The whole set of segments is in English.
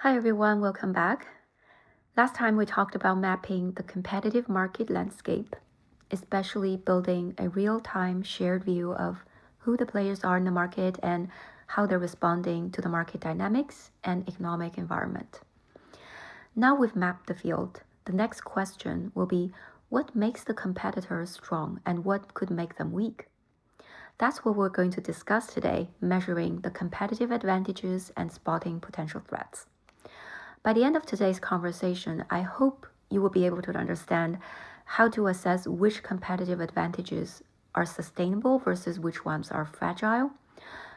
Hi everyone, welcome back. Last time we talked about mapping the competitive market landscape, especially building a real-time shared view of who the players are in the market and how they're responding to the market dynamics and economic environment. Now we've mapped the field, the next question will be what makes the competitors strong and what could make them weak? That's what we're going to discuss today, measuring the competitive advantages and spotting potential threats. By the end of today's conversation, I hope you will be able to understand how to assess which competitive advantages are sustainable versus which ones are fragile,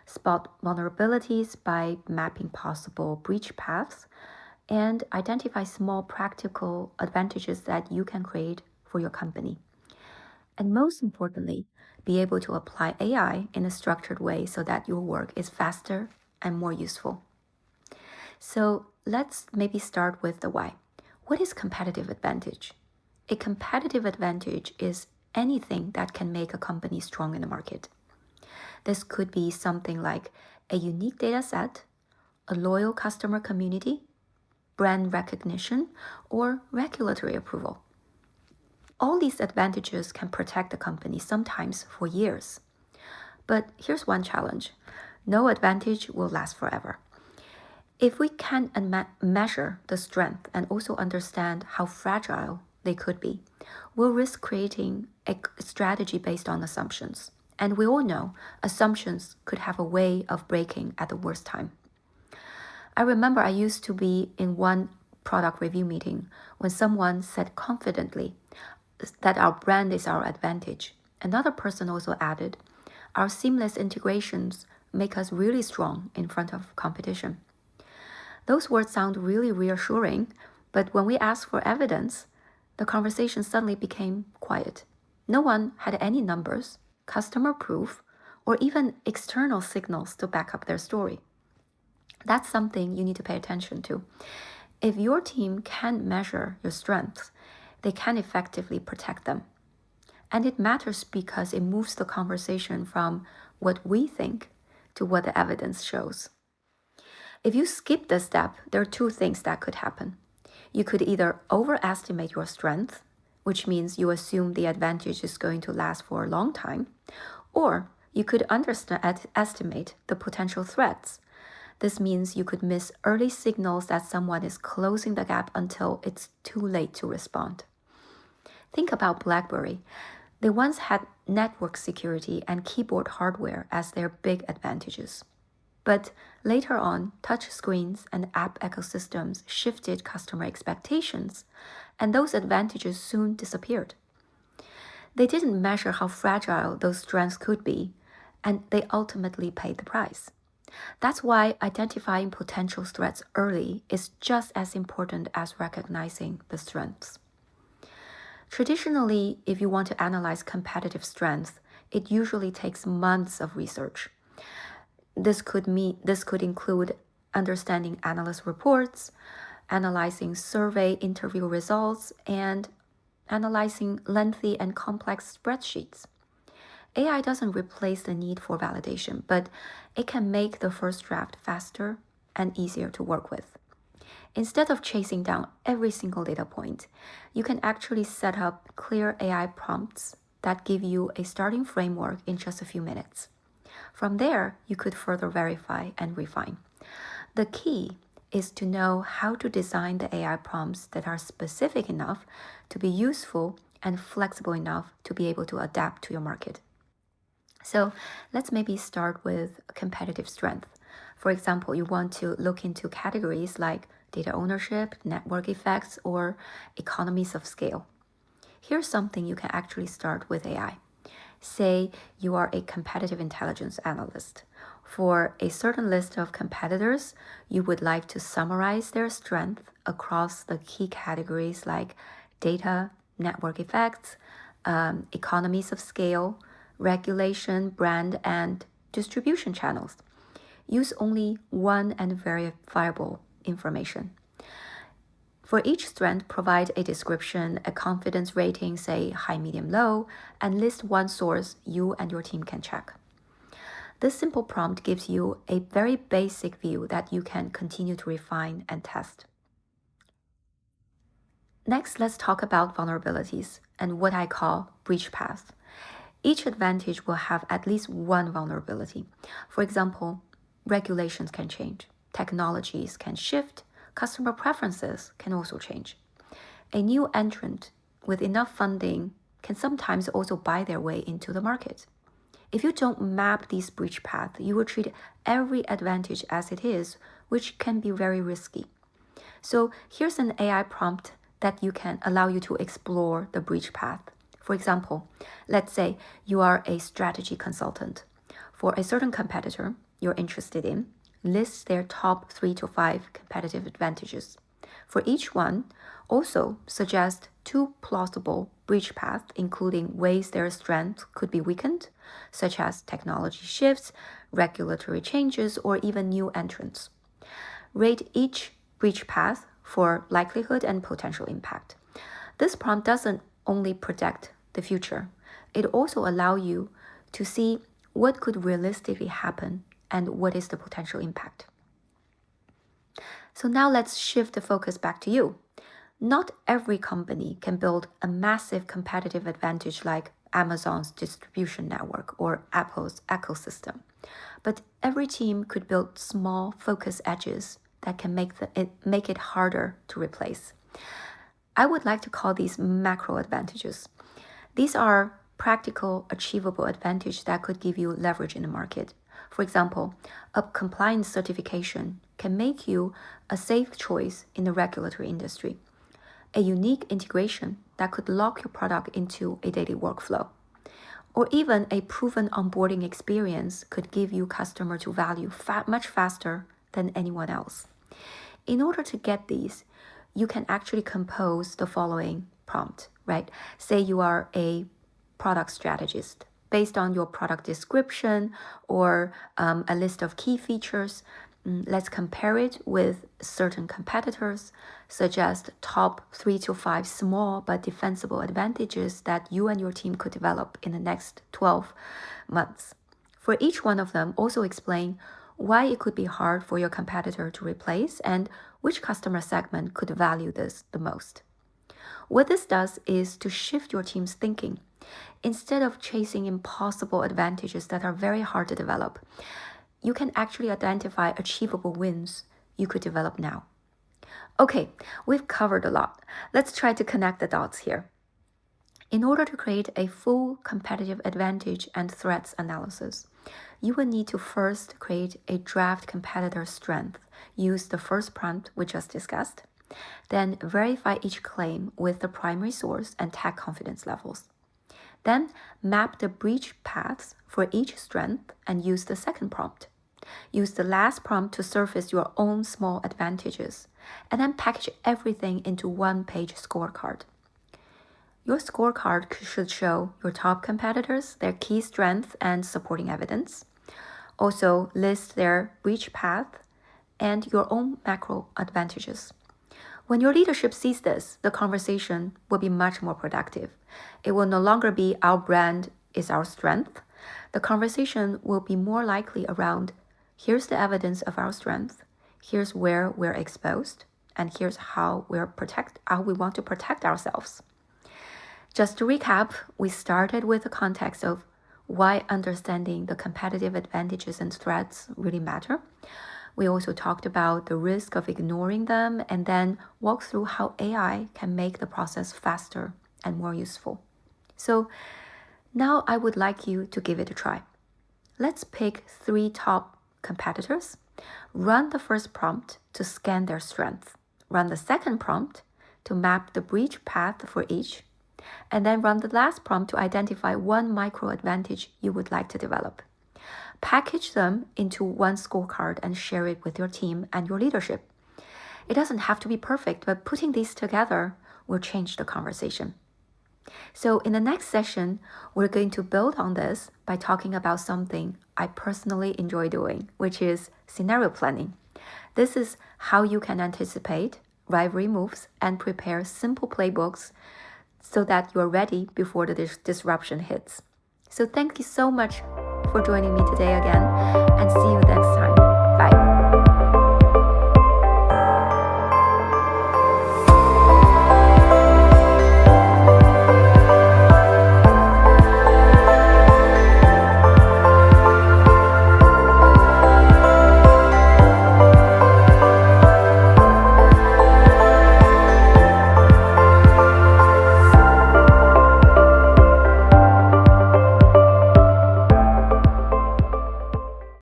spot vulnerabilities by mapping possible breach paths, and identify small practical advantages that you can create for your company. And most importantly, be able to apply AI in a structured way so that your work is faster and more useful. So let's maybe start with the why. What is competitive advantage? A competitive advantage is anything that can make a company strong in the market. This could be something like a unique data set, a loyal customer community, brand recognition, or regulatory approval. All these advantages can protect the company sometimes for years. But here's one challenge. No advantage will last forever. If we can't measure the strength and also understand how fragile they could be, we'll risk creating a strategy based on assumptions. And we all know assumptions could have a way of breaking at the worst time. I remember I used to be in one product review meeting when someone said confidently that our brand is our advantage. Another person also added, our seamless integrations make us really strong in front of competition. Those words sound really reassuring, but when we asked for evidence, the conversation suddenly became quiet. No one had any numbers, customer proof, or even external signals to back up their story. That's something you need to pay attention to. If your team can't measure your strengths, they can effectively protect them. And it matters because it moves the conversation from what we think to what the evidence shows. If you skip this step, there are two things that could happen. You could either overestimate your strength, which means you assume the advantage is going to last for a long time, or you could underestimate the potential threats. This means you could miss early signals that someone is closing the gap until it's too late to respond. Think about BlackBerry. They once had network security and keyboard hardware as their big advantages. But later on, touchscreens and app ecosystems shifted customer expectations, and those advantages soon disappeared. They didn't measure how fragile those strengths could be, and they ultimately paid the price. That's why identifying potential threats early is just as important as recognizing the strengths. Traditionally, if you want to analyze competitive strengths, it usually takes months of research. This could include understanding analyst reports, analyzing survey interview results, and analyzing lengthy and complex spreadsheets. AI doesn't replace the need for validation, but it can make the first draft faster and easier to work with. Instead of chasing down every single data point, you can actually set up clear AI prompts that give you a starting framework in just a few minutes. From there, you could further verify and refine. The key is to know how to design the AI prompts that are specific enough to be useful and flexible enough to be able to adapt to your market. So let's maybe start with competitive strength. For example, you want to look into categories like data ownership, network effects, or economies of scale. Here's something you can actually start with AI. Say you are a competitive intelligence analyst. For a certain list of competitors, you would like to summarize their strength across the key categories like data, network effects, economies of scale, regulation, brand, and distribution channels. Use only one and verifiable information. For each strength, provide a description, a confidence rating, say high, medium, low, and list one source you and your team can check. This simple prompt gives you a very basic view that you can continue to refine and test. Next, let's talk about vulnerabilities and what I call breach paths. Each advantage will have at least one vulnerability. For example, regulations can change, technologies can shift, customer preferences can also change. A new entrant with enough funding can sometimes also buy their way into the market. If you don't map these breach paths, you will treat every advantage as it is, which can be very risky. So here's an AI prompt that you can allow you to explore the breach path. For example, let's say you are a strategy consultant. For a certain competitor you're interested in, list their top 3 to 5 competitive advantages. For each one, also suggest 2 plausible breach paths, including ways their strength could be weakened, such as technology shifts, regulatory changes, or even new entrants. Rate each breach path for likelihood and potential impact. This prompt doesn't only predict the future, it also allows you to see what could realistically happen and what is the potential impact. So now let's shift the focus back to you. Not every company can build a massive competitive advantage like Amazon's distribution network or Apple's ecosystem, but every team could build small focus edges that can make it harder to replace. I would like to call these macro advantages. These are practical, achievable advantages that could give you leverage in the market. For example, a compliance certification can make you a safe choice in the regulatory industry. A unique integration that could lock your product into a daily workflow. Or even a proven onboarding experience could give you customer to value much faster than anyone else. In order to get these, you can actually compose the following prompt, right? Say you are a product strategist. Based on your product description or a list of key features, let's compare it with certain competitors, suggest top 3 to 5 small but defensible advantages that you and your team could develop in the next 12 months. For each one of them, also explain why it could be hard for your competitor to replace and which customer segment could value this the most. What this does is to shift your team's thinking. Instead of chasing impossible advantages that are very hard to develop, you can actually identify achievable wins you could develop now. Okay, we've covered a lot. Let's try to connect the dots here. In order to create a full competitive advantage and threats analysis, you will need to first create a draft competitor strength. Use the first prompt we just discussed. Then verify each claim with the primary source and tag confidence levels. Then map the breach paths for each strength and use the second prompt. Use the last prompt to surface your own small advantages, and then package everything into one-page scorecard. Your scorecard should show your top competitors, their key strengths and supporting evidence. Also list their breach path and your own macro advantages. When your leadership sees this, the conversation will be much more productive. It will no longer be our brand is our strength. The conversation will be more likely around here's the evidence of our strength, here's where we're exposed, and here's how we want to protect ourselves. Just to recap, we started with the context of why understanding the competitive advantages and threats really matter. We also talked about the risk of ignoring them and then walked through how AI can make the process faster and more useful. So now I would like you to give it a try. Let's pick 3 top competitors. Run the first prompt to scan their strengths. Run the second prompt to map the breach path for each. And then run the last prompt to identify one micro advantage you would like to develop. Package them into one scorecard and share it with your team and your leadership. It doesn't have to be perfect, but putting these together will change the conversation. So in the next session, we're going to build on this by talking about something I personally enjoy doing, which is scenario planning. This is how you can anticipate rivalry moves and prepare simple playbooks so that you're ready before the disruption hits. So thank you so much for joining me today again, and see you next time.